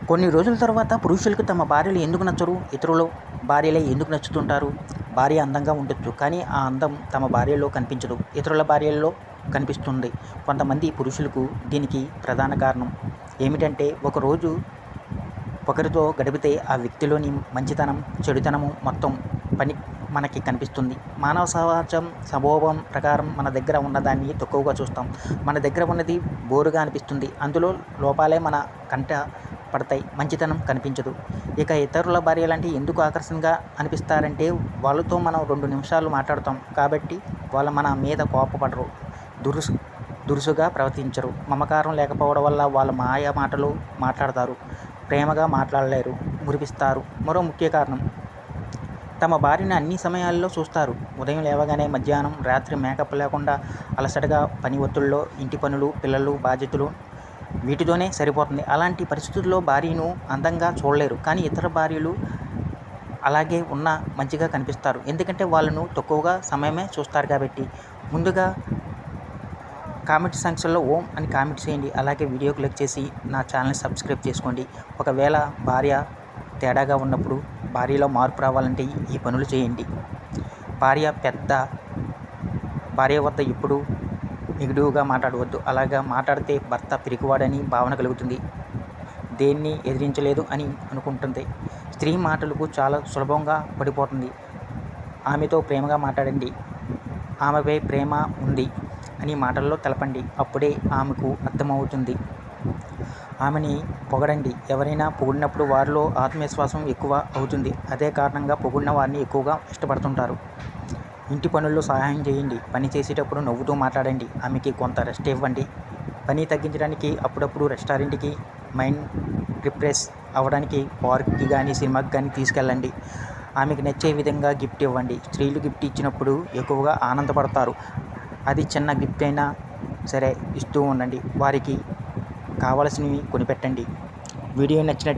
కొన్ని రోజుల తర్వాత పురుషులకు తమ భార్యలు ఎందుకు నచ్చరు? ఇతరుల భార్యలే ఎందుకు నచ్చుతుంటారు? భార్య అందంగా ఉండొచ్చు, కానీ ఆ అందం తమ భార్యలో కనిపించదు, ఇతరుల భార్యల్లో కనిపిస్తుంది. కొంతమంది పురుషులకు దీనికి ప్రధాన కారణం ఏమిటంటే, ఒకరోజు ఒకరితో గడిపితే ఆ వ్యక్తిలోని మంచితనం, చెడుతనము మొత్తం మనకి కనిపిస్తుంది. మానవ సహజం స్వభావం ప్రకారం మన దగ్గర ఉన్నదాన్ని తక్కువగా చూస్తాం. మన దగ్గర ఉన్నది బోరుగా అనిపిస్తుంది. అందులో లోపాలే మన కంట పడతాయి, మంచితనం కనిపించదు. ఇక ఇతరుల భార్యలంటే ఎందుకు ఆకర్షణగా అనిపిస్తారంటే, వాళ్ళతో మనం 2 నిమిషాలు మాట్లాడతాం కాబట్టి వాళ్ళు మన మీద కోపపడరు, దురుసుగా ప్రవర్తించరు. మమకారం లేకపోవడం వల్ల వాళ్ళు మాయ మాటలు మాట్లాడతారు, ప్రేమగా మాట్లాడలేరు, మురిపిస్తారు. మరో ముఖ్య కారణం, తమ భార్యని అన్ని సమయాల్లో చూస్తారు. ఉదయం లేవగానే, మధ్యాహ్నం, రాత్రి మేకప్ లేకుండా అలసటగా పని ఒత్తిడిలో, ఇంటి పనులు, పిల్లలు, బాధ్యతలు వీటితోనే సరిపోతుంది. అలాంటి పరిస్థితుల్లో భార్యను అందంగా చూడలేరు, కానీ ఇతర భార్యలు అలాగే ఉన్న మంచిగా కనిపిస్తారు. ఎందుకంటే వాళ్ళను తక్కువగా సమయమే చూస్తారు కాబట్టి. ముందుగా కామెంట్ సెక్షన్లో ఓం అని కామెంట్ చేయండి. అలాగే వీడియోకి లైక్ చేసి నా ఛానల్ని సబ్స్క్రైబ్ చేసుకోండి. ఒకవేళ భార్య తేడాగా ఉన్నప్పుడు భార్యలో మార్పు రావాలంటే ఈ పనులు చేయండి. భార్య వద్ద ఎప్పుడు నెగిటివ్గా మాట్లాడవద్దు. అలాగా మాట్లాడితే భర్త పిరికివాడని భావన కలుగుతుంది, దేన్ని ఎదిరించలేదు అని అనుకుంటుంది. స్త్రీ మాటలకు చాలా సులభంగా పడిపోతుంది. ఆమెతో ప్రేమగా మాట్లాడండి, ఆమెపై ప్రేమ ఉంది అని మాటల్లో తెలపండి. అప్పుడే ఆమెకు అర్థమవుతుంది. ఆమెని పొగడండి. ఎవరైనా పొగిడినప్పుడు వారిలో ఆత్మవిశ్వాసం ఎక్కువ అవుతుంది. అదే కారణంగా పొగిడిన వారిని ఎక్కువగా ఇష్టపడుతుంటారు. ఇంటి పనుల్లో సహాయం చేయండి. పని చేసేటప్పుడు నవ్వుతూ మాట్లాడండి. ఆమెకి కొంత రెస్ట్ ఇవ్వండి. పని తగ్గించడానికి అప్పుడప్పుడు రెస్టారెంట్కి, మైండ్ రిఫ్రెష్ అవ్వడానికి పార్క్కి కానీ, సినిమాకి కానీ తీసుకెళ్ళండి. ఆమెకి నచ్చే విధంగా గిఫ్ట్ ఇవ్వండి. స్త్రీలు గిఫ్ట్ ఇచ్చినప్పుడు ఎక్కువగా ఆనందపడతారు. అది చిన్న గిఫ్ట్ అయినా సరే ఇస్తూ ఉండండి. వారికి కావలసినవి కొనిపెట్టండి. వీడియో నచ్చినట్టు